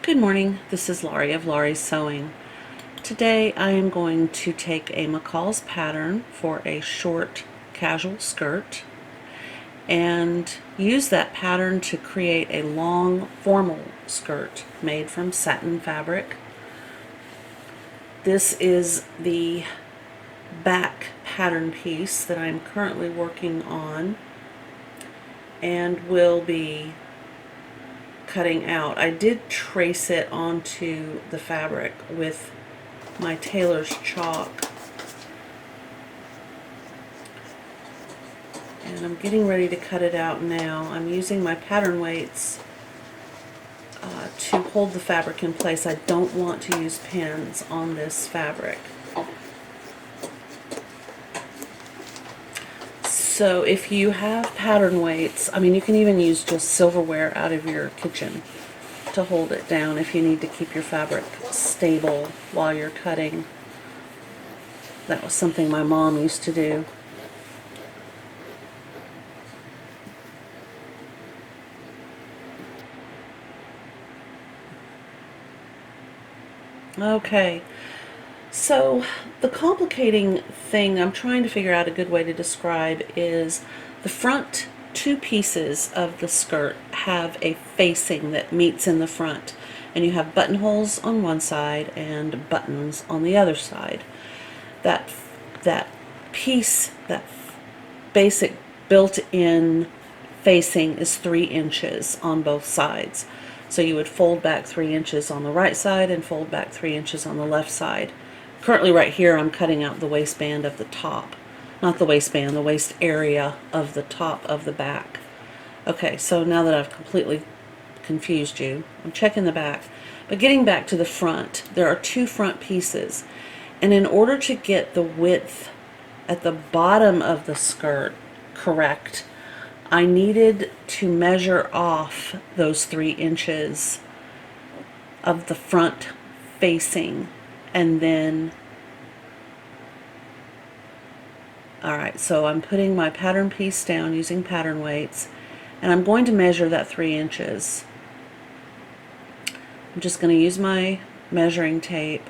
Good morning, this is Laurie of Laurie's Sewing. Today I am going to take a McCall's pattern for a short casual skirt and use that pattern to create a long formal skirt made from satin fabric. This is the back pattern piece that I'm currently working on and will be cutting out. I did trace it onto the fabric with my tailor's chalk, and I'm getting ready to cut it out now. I'm using my pattern weights to hold the fabric in place. I don't want to use pins on this fabric. So if you have pattern weights, I mean, you can even use just silverware out of your kitchen to hold it down if you need to keep your fabric stable while you're cutting. That was something my mom used to do. Okay, so the complicating thing I'm trying to figure out a good way to describe is the front two pieces of the skirt have a facing that meets in the front, and you have buttonholes on one side and buttons on the other side. That piece, that basic built-in facing is 3 inches on both sides. So you would fold back 3 inches on the right side and fold back 3 inches on the left side. Currently right here I'm cutting out the waistband of the top. Not the waistband, the waist area of the top of the back. Okay, so now that I've completely confused you, I'm checking the back. But getting back to the front, there are 2 front pieces. And in order to get the width at the bottom of the skirt correct, I needed to measure off those 3 inches of the front facing, and then, alright, so I'm putting my pattern piece down using pattern weights, and I'm going to measure that 3 inches. I'm just going to use my measuring tape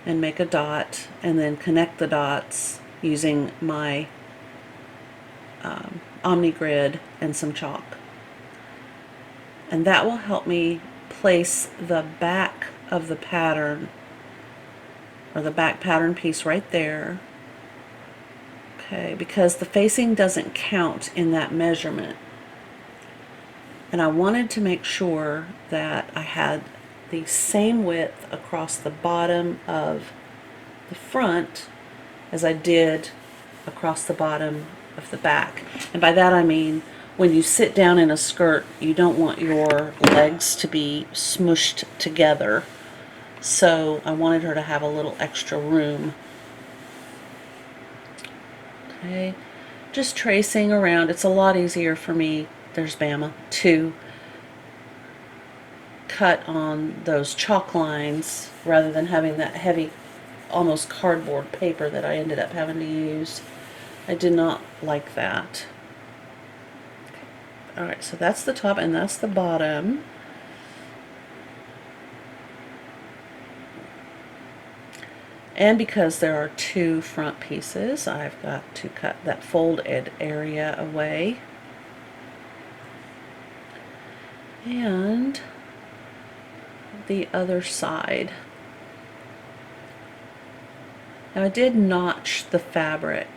and make a dot, and then connect the dots using my Omni Grid and some chalk. And that will help me place the back of the pattern, or the back pattern piece right there. Okay, because the facing doesn't count in that measurement. And I wanted to make sure that I had the same width across the bottom of the front as I did across the bottom of the back. And by that I mean, when you sit down in a skirt, you don't want your legs to be smushed together. So I wanted her to have a little extra room. Okay, just tracing around. It's a lot easier for me, there's Bama, to cut on those chalk lines rather than having that heavy, almost cardboard paper that I ended up having to use. I did not like that. Alright, so that's the top and that's the bottom. And because there are 2 front pieces, I've got to cut that folded area away. And the other side. Now I did notch the fabric.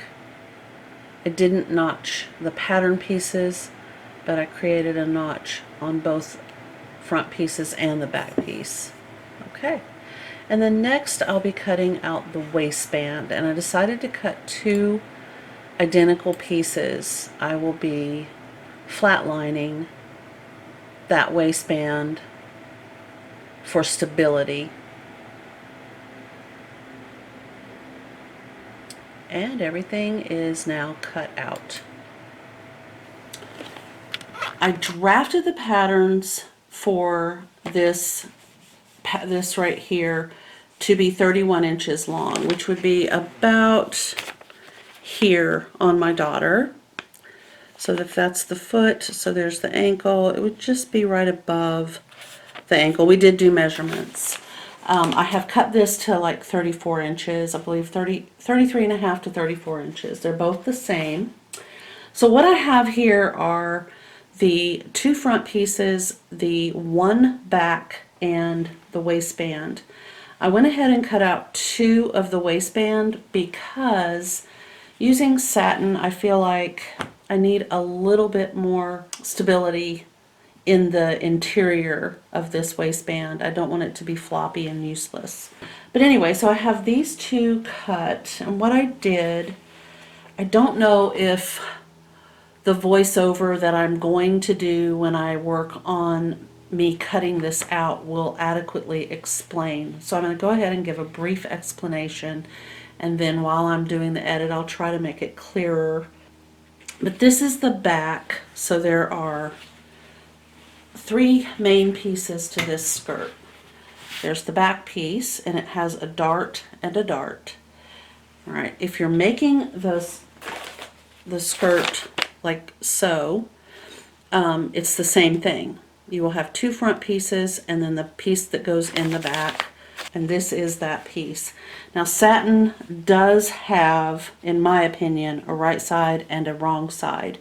I didn't notch the pattern pieces, but I created a notch on both front pieces and the back piece. Okay, and then next I'll be cutting out the waistband, and I decided to cut 2 identical pieces. I will be flatlining that waistband for stability. And everything is now cut out. I drafted the patterns for this right here to be 31 inches long, which would be about here on my daughter. So if that's the foot, so there's the ankle, it would just be right above the ankle. We did do measurements. I have cut this to like 34 inches, I believe 33 and a half to 34 inches. They're both the same. So what I have here are the 2 front pieces, the 1 back, and the waistband. I went ahead and cut out 2 of the waistband because using satin, I feel like I need a little bit more stability in the interior of this waistband. I don't want it to be floppy and useless. But anyway, so I have these 2 cut, and what I did, I don't know if the voiceover that I'm going to do when I work on me cutting this out will adequately explain. So I'm going to go ahead and give a brief explanation, and then while I'm doing the edit, I'll try to make it clearer. But this is the back, so there are 3 main pieces to this skirt. There's the back piece, and it has a dart and a dart. All right, if you're making the skirt like so, it's the same thing. You will have 2 front pieces and then the piece that goes in the back, and this is that piece. Now satin does have, in my opinion, a right side and a wrong side.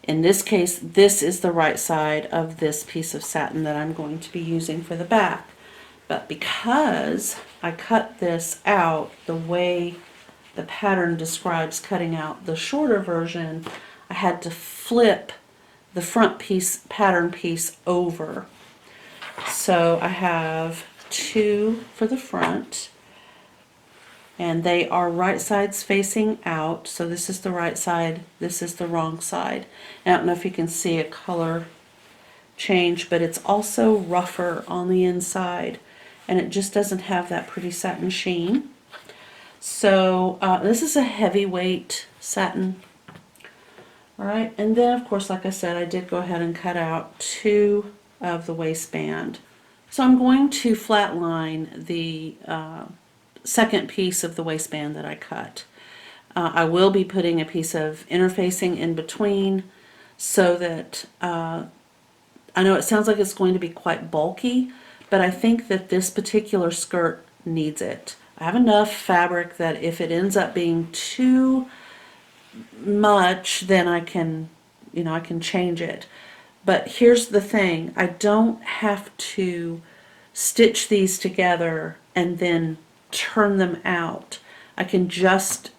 In this case, this is the right side of this piece of satin that I'm going to be using for the back. But because I cut this out the way the pattern describes cutting out the shorter version, I had to flip the front piece, pattern piece over. So I have 2 for the front, and they are right sides facing out. So this is the right side, this is the wrong side. I don't know if you can see a color change, but it's also rougher on the inside, and it just doesn't have that pretty satin sheen. So this is a heavyweight satin. All right, and then of course, like I said, I did go ahead and cut out 2 of the waistband. So I'm going to flatline the second piece of the waistband that I cut. I will be putting a piece of interfacing in between so that I know it sounds like it's going to be quite bulky, but I think that this particular skirt needs it. I have enough fabric that if it ends up being too much, then I can, I can change it. But here's the thing, I don't have to stitch these together and then turn them out. I can just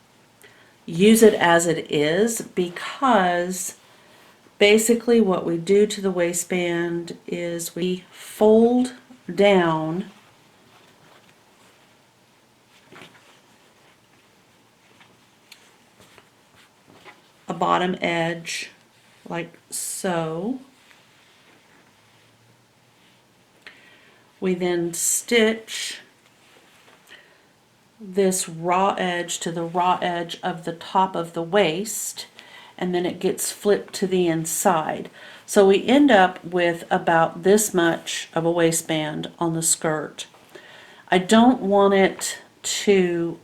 use it as it is, because basically what we do to the waistband is we fold down a bottom edge like so. We then stitch this raw edge to the raw edge of the top of the waist, and then it gets flipped to the inside. So we end up with about this much of a waistband on the skirt. I don't want it to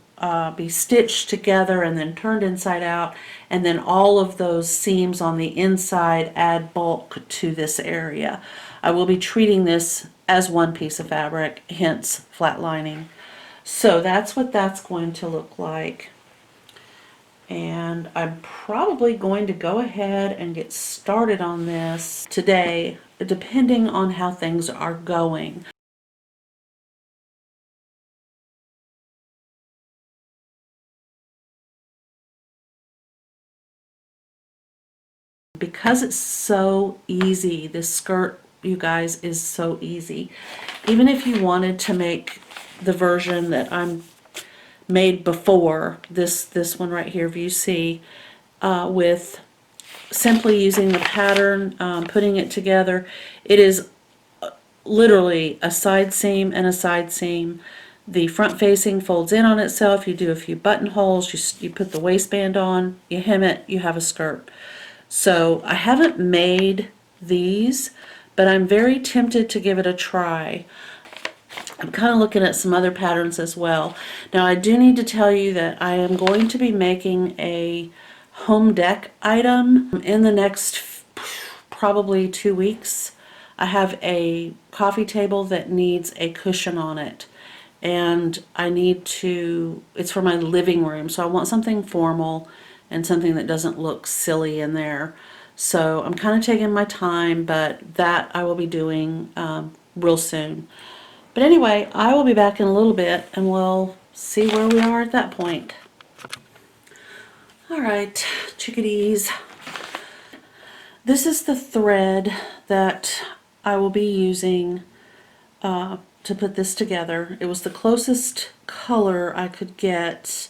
be stitched together and then turned inside out, and then all of those seams on the inside add bulk to this area. I will be treating this as one piece of fabric, hence flatlining. So that's what that's going to look like. And I'm probably going to go ahead and get started on this today, depending on how things are going. Because it's so easy, this skirt, you guys, is so easy. Even if you wanted to make the version that I'm made before, this one right here, if you see, with simply using the pattern, putting it together, it is literally a side seam and a side seam. The front facing folds in on itself, you do a few buttonholes, you put the waistband on, you hem it, you have a skirt. So I haven't made these, but I'm very tempted to give it a try. I'm kind of looking at some other patterns as well. Now I do need to tell you that I am going to be making a home deck item in the next probably 2 weeks. I have a coffee table that needs a cushion on it, and I need to, it's for my living room, so I want something formal and something that doesn't look silly in there. So I'm kind of taking my time, but that I will be doing real soon. But anyway, I will be back in a little bit and we'll see where we are at that point. Alright, chickadees. This is the thread that I will be using to put this together. It was the closest color I could get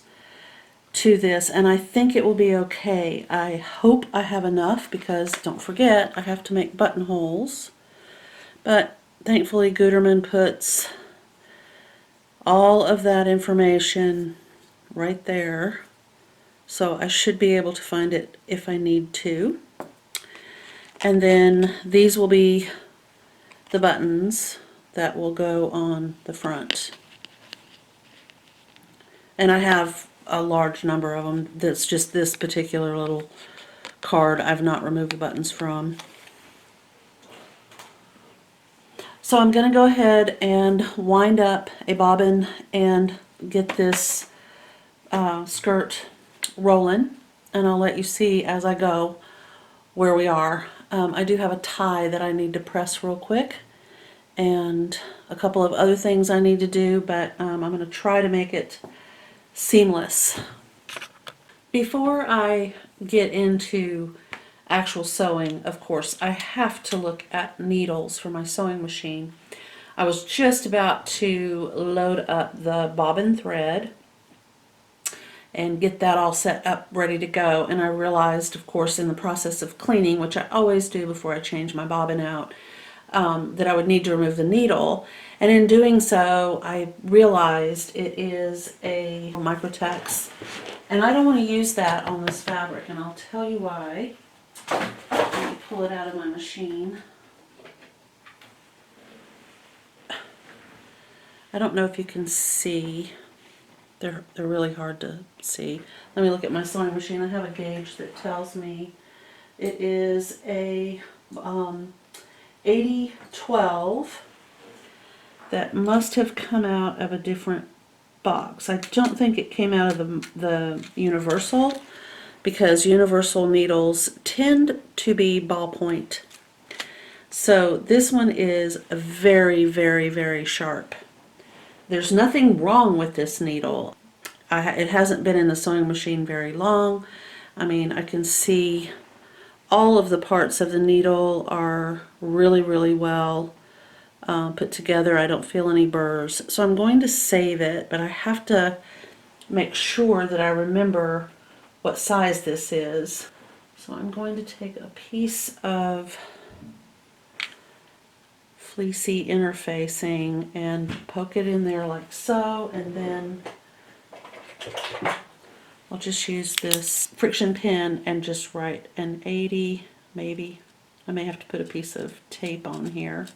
to this, and I think it will be okay. I hope I have enough, because don't forget I have to make buttonholes. But thankfully Gutermann puts all of that information right there, so I should be able to find it if I need to. And then these will be the buttons that will go on the front. And I have a large number of them. That's just this particular little card I've not removed the buttons from. So I'm going to go ahead and wind up a bobbin and get this skirt rolling, and I'll let you see as I go where we are. I do have a tie that I need to press real quick, and a couple of other things I need to do, but I'm going to try to make it seamless. Before I get into actual sewing, of course, I have to look at needles for my sewing machine. I was just about to load up the bobbin thread and get that all set up ready to go, and I realized, of course, in the process of cleaning, which I always do before I change my bobbin out, that I would need to remove the needle. And in doing so, I realized it is a Microtex, and I don't want to use that on this fabric, and I'll tell you why. Let me pull it out of my machine. I don't know if you can see. They're really hard to see. Let me look at my sewing machine. I have a gauge that tells me it is a 80-12 that must have come out of a different box. I don't think it came out of the universal, because universal needles tend to be ballpoint. So this one is very, very, very sharp. There's nothing wrong with this needle. It hasn't been in the sewing machine very long. I mean, I can see all of the parts of the needle are really, really well put together. I don't feel any burrs. So I'm going to save it, but I have to make sure that I remember what size this is. So I'm going to take a piece of fleecy interfacing and poke it in there like so, and then I'll just use this friction pen and just write an 80, maybe. I may have to put a piece of tape on here.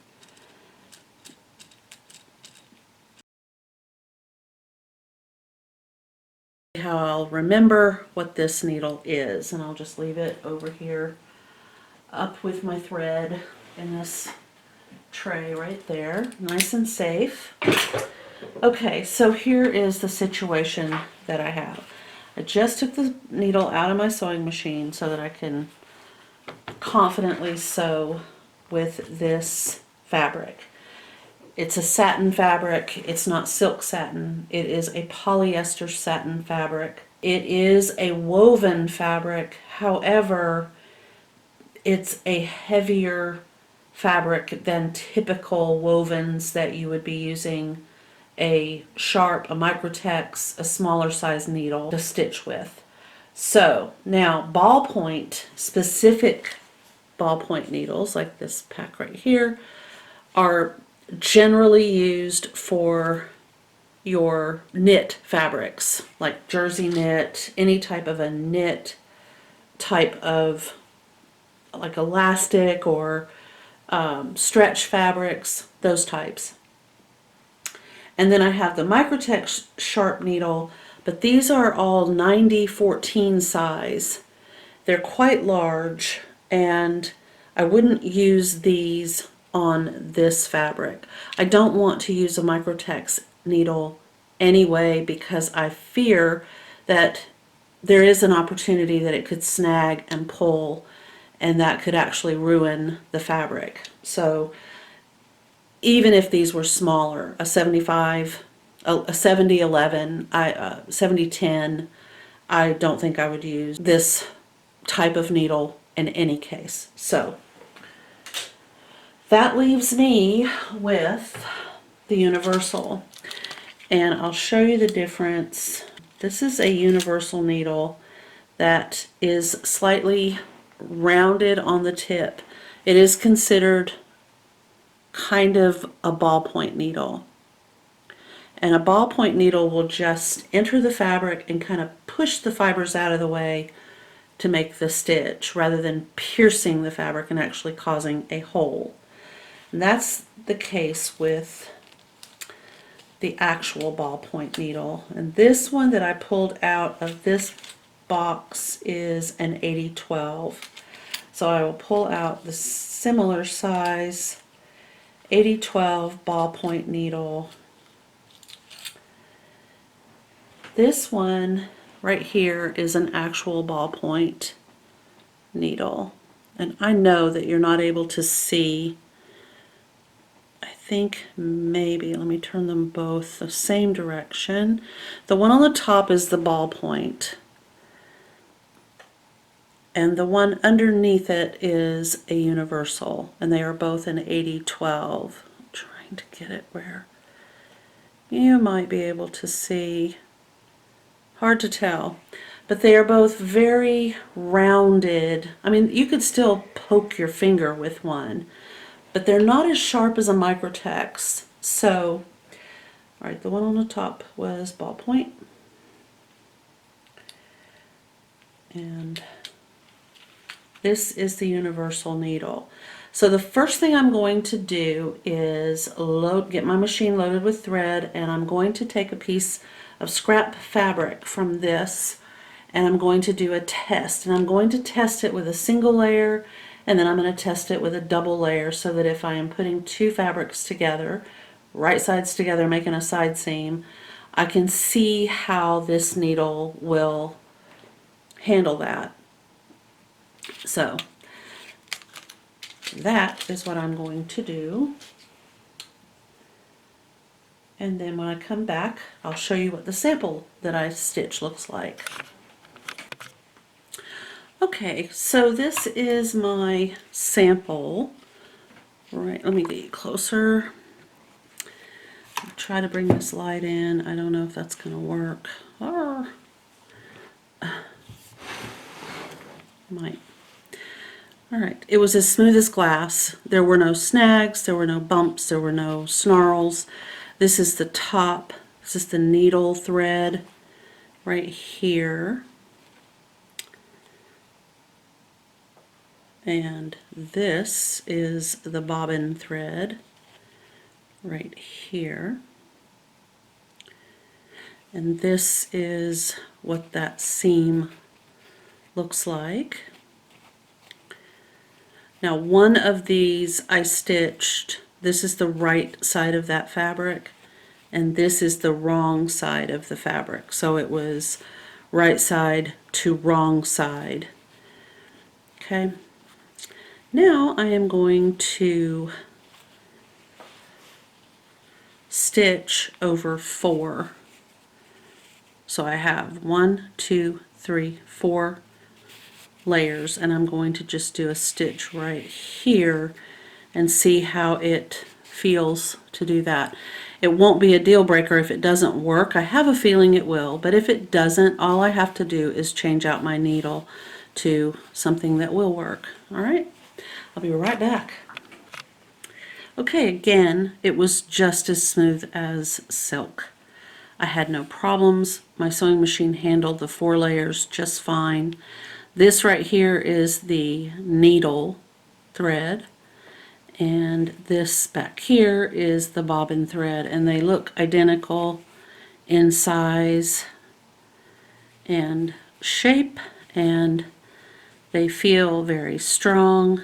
How I'll remember what this needle is, and I'll just leave it over here up with my thread in this tray right there, nice and safe. Okay, so here is the situation that I have. I just took the needle out of my sewing machine so that I can confidently sew with this fabric. It's a satin fabric. It's not silk satin. It is a polyester satin fabric. It is a woven fabric. However, it's a heavier fabric than typical wovens that you would be using a sharp, a Microtex, a smaller size needle to stitch with. So now ballpoint, specific ballpoint needles like this pack right here are generally used for your knit fabrics, like jersey knit, any type of a knit type of like elastic or stretch fabrics, those types. And then I have the Microtex sharp needle, but these are all 90-14 size. They're quite large, and I wouldn't use these on this fabric. I don't want to use a microtex needle anyway because I fear that there is an opportunity that it could snag and pull, and that could actually ruin the fabric. So even if these were smaller, a 75, a 70-11, 70-10, I don't think I would use this type of needle in any case. So that leaves me with the universal, and I'll show you the difference. This is a universal needle that is slightly rounded on the tip. It is considered kind of a ballpoint needle. And a ballpoint needle will just enter the fabric and kind of push the fibers out of the way to make the stitch rather than piercing the fabric and actually causing a hole. And that's the case with the actual ballpoint needle. And this one that I pulled out of this box is an 80-12. So I will pull out the similar size 80-12 ballpoint needle. This one right here is an actual ballpoint needle. And I know that you're not able to see. I think maybe, let me turn them both the same direction. The one on the top is the ballpoint, and the one underneath it is a universal, and they are both an 80-12. I'm trying to get it where you might be able to see. Hard to tell, but they are both very rounded. I mean, you could still poke your finger with one, but they're not as sharp as a microtex. So, all right, the one on the top was ballpoint, and this is the universal needle. So the first thing I'm going to do is get my machine loaded with thread, and I'm going to take a piece of scrap fabric from this, and I'm going to do a test. And I'm going to test it with a single layer, and then I'm going to test it with a double layer, so that if I am putting two fabrics together, right sides together, making a side seam, I can see how this needle will handle that. So that is what I'm going to do. And then when I come back, I'll show you what the sample that I stitched looks like. Okay, so this is my sample. Right, let me get closer. I'll try to bring this light in. I don't know if that's going to work. Might. Alright, it was as smooth as glass. There were no snags, there were no bumps, there were no snarls. This is the top, this is the needle thread right here. And this is the bobbin thread right here. And this is what that seam looks like. Now one of these I stitched, this is the right side of that fabric, and this is the wrong side of the fabric. So it was right side to wrong side. Okay. Now I am going to stitch over 4. So I have 1, 2, 3, 4 layers, and I'm going to just do a stitch right here and see how it feels to do that. It won't be a deal breaker if it doesn't work. I have a feeling it will, but if it doesn't, all I have to do is change out my needle to something that will work. Alright, I'll be right back. Okay, again, it was just as smooth as silk. I had no problems. My sewing machine handled the 4 layers just fine. This right here is the needle thread, and this back here is the bobbin thread, and they look identical in size and shape, and they feel very strong.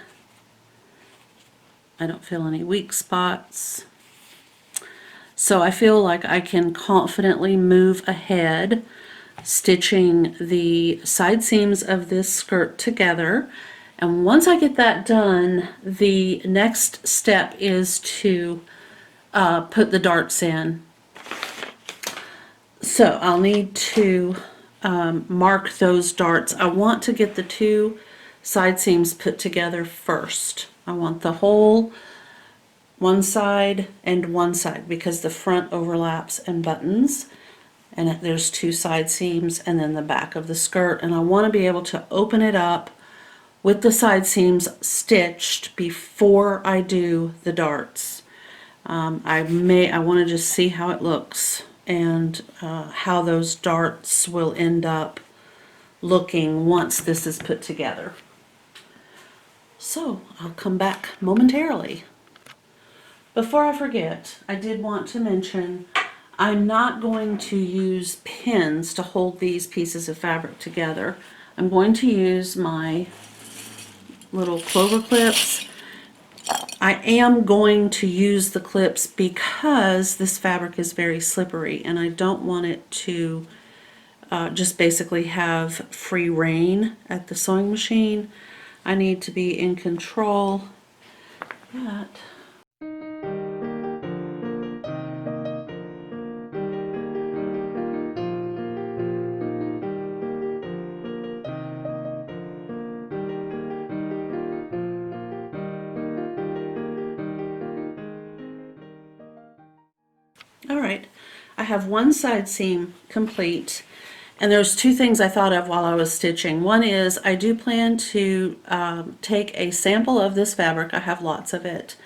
I don't feel any weak spots. So I feel like I can confidently move ahead, stitching the side seams of this skirt together. And once I get that done, the next step is to put the darts in. So I'll need to mark those darts. I want to get the two side seams put together first. I want the whole one side and one side because the front overlaps and buttons, and there's two side seams and then the back of the skirt, and I want to be able to open it up with the side seams stitched before I do the darts. I want to just see how it looks and how those darts will end up looking once this is put together. So I'll come back momentarily. Before I forget, I did want to mention I'm not going to use pins to hold these pieces of fabric together. I'm going to use my little clover clips. I am going to use the clips because this fabric is very slippery and I don't want it to just basically have free reign at the sewing machine. I need to be in control. But all right, I have one side seam complete, and there's two things I thought of while I was stitching. One is I do plan to take a sample of this fabric. I have lots of it,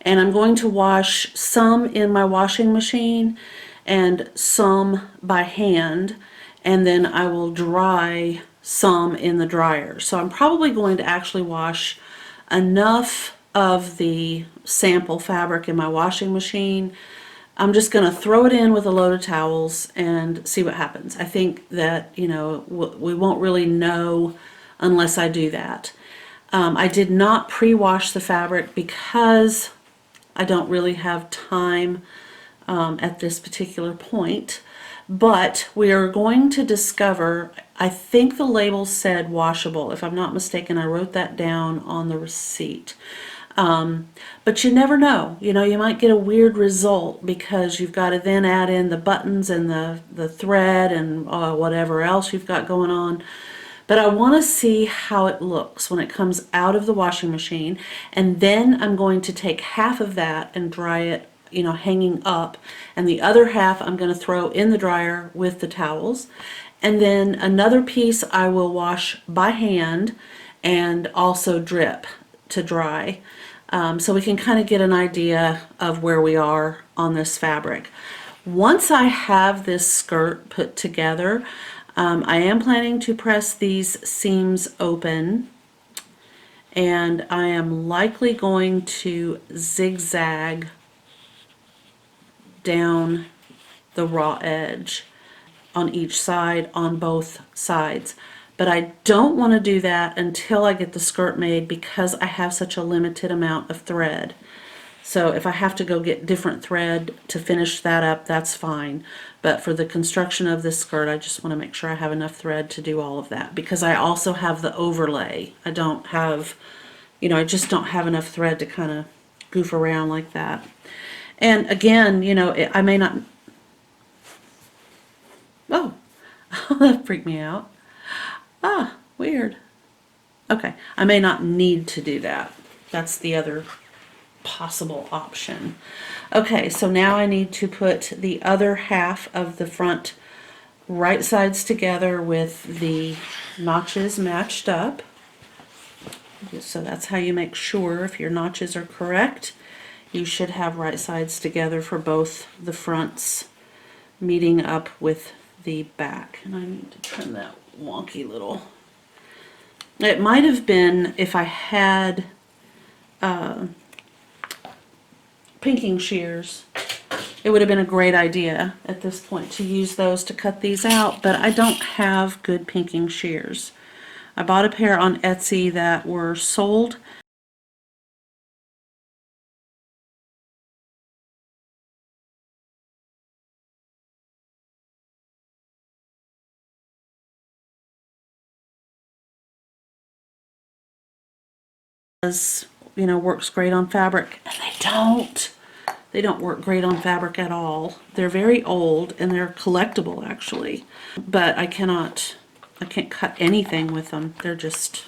and I'm going to wash some in my washing machine and some by hand, and then I will dry some in the dryer. So I'm probably going to actually wash enough of the sample fabric in my washing machine. I'm just going to throw it in with a load of towels and see what happens. I think that, you know, we won't really know unless I do that. I did not pre-wash the fabric because I don't really have time at this particular point. But we are going to discover, I think the label said washable. If I'm not mistaken, I wrote that down on the receipt. But you never know. You know, you might get a weird result because you've got to then add in the buttons and the thread and whatever else you've got going on. But I want to see how it looks when it comes out of the washing machine, and then I'm going to take half of that and dry it, you know, hanging up, and the other half I'm going to throw in the dryer with the towels, and then another piece I will wash by hand and also drip to dry. So we can kind of get an idea of where we are on this fabric. Once I have this skirt put together, I am planning to press these seams open, and I am likely going to zigzag down the raw edge on each side, on both sides. But I don't want to do that until I get the skirt made because I have such a limited amount of thread. So if I have to go get different thread to finish that up, that's fine. But for the construction of this skirt, I just want to make sure I have enough thread to do all of that, because I also have the overlay. I don't have, you know, I just don't have enough thread to kind of goof around like that. And again, you know, I may not, oh, that freaked me out. Ah, weird. Okay, I may not need to do that. That's the other possible option. Okay, so now I need to put the other half of the front right sides together with the notches matched up. So that's how you make sure if your notches are correct. You should have right sides together for both the fronts meeting up with the back. And I need to trim that wonky little. It might have been, if I had pinking shears, it would have been a great idea at this point to use those to cut these out, but I don't have good pinking shears. I bought a pair on Etsy that were sold you know, works great on fabric, and they don't. They don't work great on fabric at all. They're very old and they're collectible actually, but I can't cut anything with them. They're just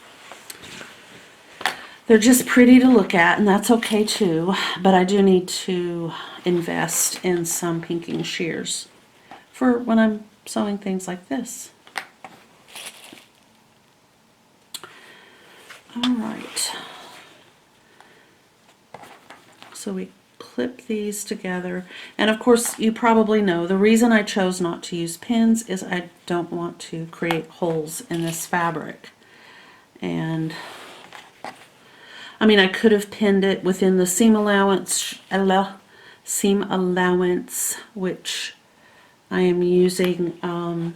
pretty to look at, and that's okay too, but I do need to invest in some pinking shears for when I'm sewing things like this. All right. So we clip these together, and of course you probably know the reason I chose not to use pins is I don't want to create holes in this fabric. And I mean, I could have pinned it within the seam allowance, which I am using. I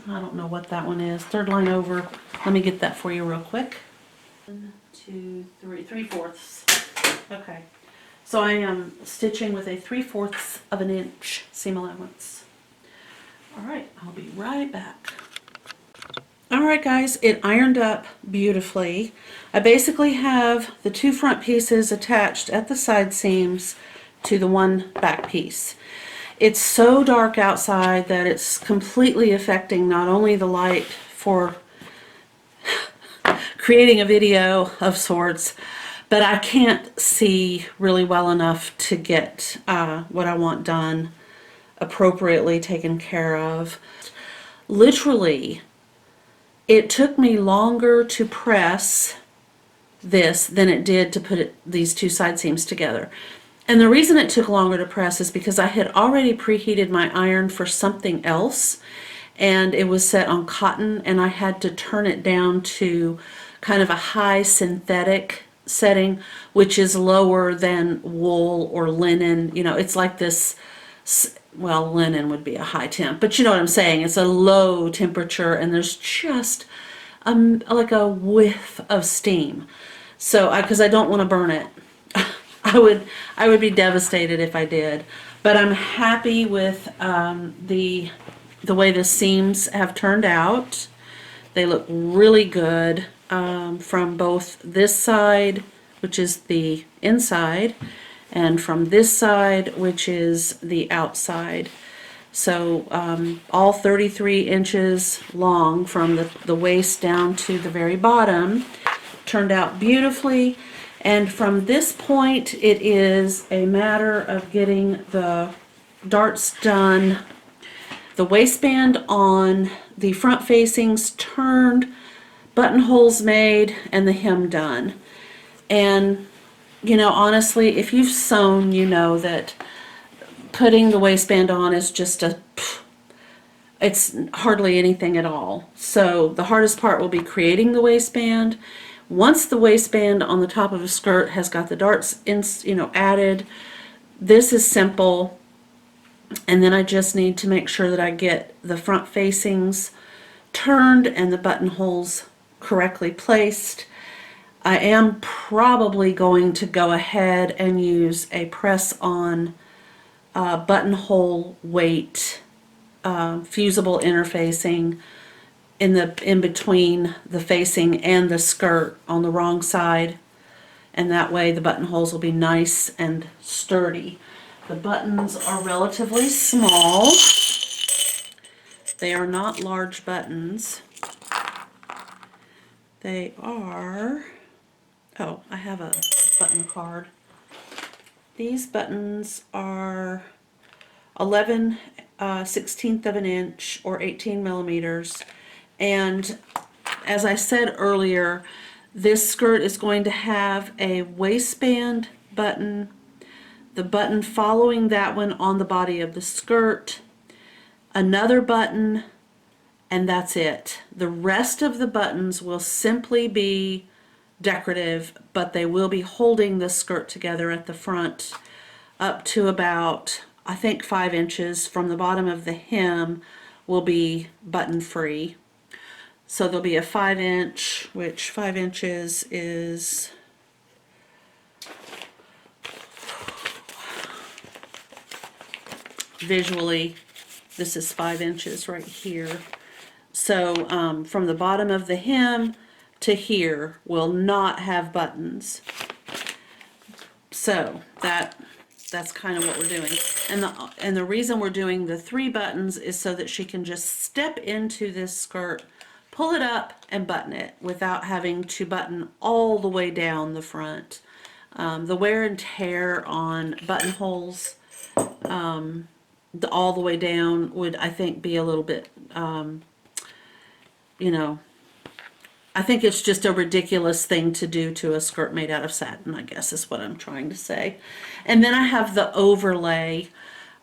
don't know what that one is. Third line over. Let me get that for you real quick. 1, 2, 3, 3/4. Okay. So I am stitching with a 3/4 of an inch seam allowance. All right, I'll be right back. All right, guys, it ironed up beautifully. I basically have the 2 front pieces attached at the side seams to the 1 back piece. It's so dark outside that it's completely affecting not only the light for creating a video of sorts, but I can't see really well enough to get what I want done appropriately taken care of. Literally, it took me longer to press this than it did to put these 2 side seams together. And the reason it took longer to press is because I had already preheated my iron for something else, and it was set on cotton, and I had to turn it down to kind of a high synthetic setting, which is lower than wool or linen. You know, it's like this, well, linen would be a high temp, but you know what I'm saying. It's a low temperature, and there's just like a whiff of steam. So, because I don't want to burn it. I would be devastated if I did. But I'm happy with the way the seams have turned out. They look really good from both this side, which is the inside, and from this side, which is the outside. So all 33 inches long from the waist down to the very bottom turned out beautifully. And from this point, it is a matter of getting the darts done, the waistband on, the front facings turned, buttonholes made, and the hem done. And you know, honestly, if you've sewn, you know that putting the waistband on is just it's hardly anything at all. So the hardest part will be creating the waistband. Once the waistband on the top of a skirt has got the darts in, you know, added, this is simple. And then I just need to make sure that I get the front facings turned and the buttonholes correctly placed. I am probably going to go ahead and use a press-on buttonhole weight fusible interfacing in between the facing and the skirt on the wrong side, and that way the buttonholes will be nice and sturdy. The buttons are relatively small. They are not large buttons. They are, oh, I have a button card. These buttons are 11/16 of an inch or 18 millimeters. And as I said earlier, this skirt is going to have a waistband button, the button following that one on the body of the skirt, another button, and that's it. The rest of the buttons will simply be decorative, but they will be holding the skirt together at the front up to about, I think, 5 inches from the bottom of the hem will be button free. So there'll be a 5-inch, which 5 inches is visually, this is 5 inches right here. So from the bottom of the hem to here will not have buttons. So that's kind of what we're doing. And the reason we're doing the 3 buttons is so that she can just step into this skirt, pull it up, and button it without having to button all the way down the front. The wear and tear on buttonholes all the way down would, I think, be a little bit, you know, I think it's just a ridiculous thing to do to a skirt made out of satin, I guess is what I'm trying to say. And then I have the overlay.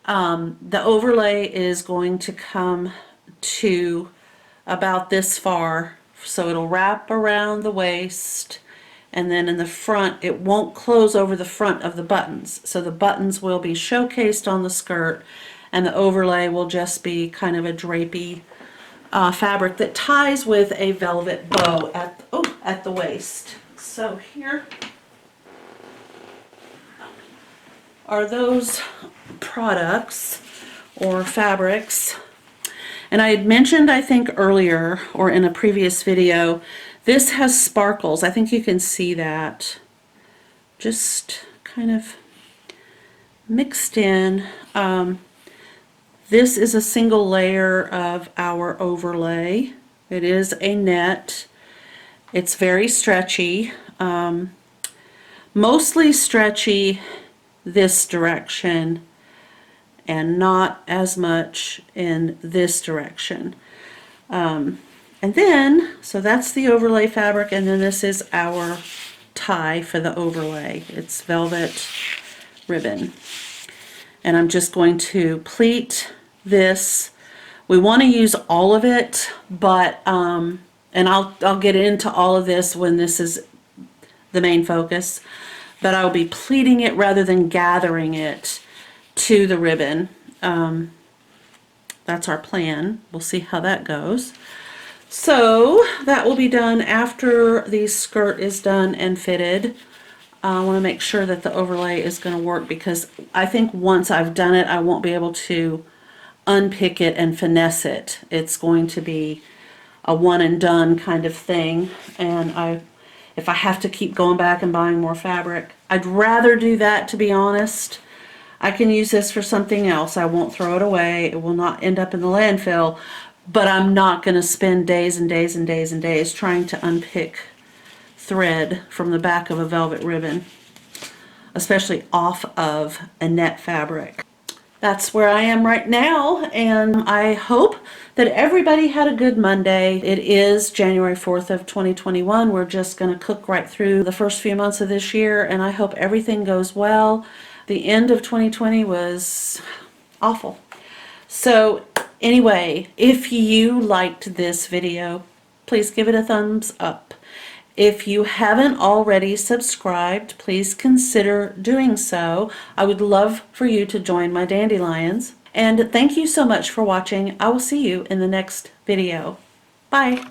The overlay is going to come to about this far, so it'll wrap around the waist, and then in the front it won't close over the front of the buttons, so the buttons will be showcased on the skirt, and the overlay will just be kind of a drapey fabric that ties with a velvet bow at the waist. So here are those products or fabrics. And I had mentioned, I think earlier or in a previous video, this has sparkles. I think you can see that just kind of mixed in. This is a single layer of our overlay. It is a net. It's very stretchy. Mostly stretchy this direction and not as much in this direction. And then, so that's the overlay fabric, and then this is our tie for the overlay. It's velvet ribbon. And I'm just going to pleat this. We want to use all of it, but and I'll get into all of this when this is the main focus, but I'll be pleating it rather than gathering it to the ribbon. That's our plan. We'll see how that goes. So that will be done after the skirt is done and fitted. I want to make sure that the overlay is going to work, because I think once I've done it, I won't be able to unpick it and finesse it. It's going to be a one and done kind of thing, and if I have to keep going back and buying more fabric, I'd rather do that, to be honest. I can use this for something else. I won't throw it away. It will not end up in the landfill, but I'm not going to spend days and days and days and days trying to unpick thread from the back of a velvet ribbon, especially off of a net fabric. That's where I am right now, and I hope that everybody had a good Monday. It is January 4th of 2021. We're just going to cook right through the first few months of this year, and I hope everything goes well. The end of 2020 was awful. So anyway, if you liked this video, please give it a thumbs up. If you haven't already subscribed, please consider doing so. I would love for you to join my dandelions. And thank you so much for watching. I will see you in the next video. Bye.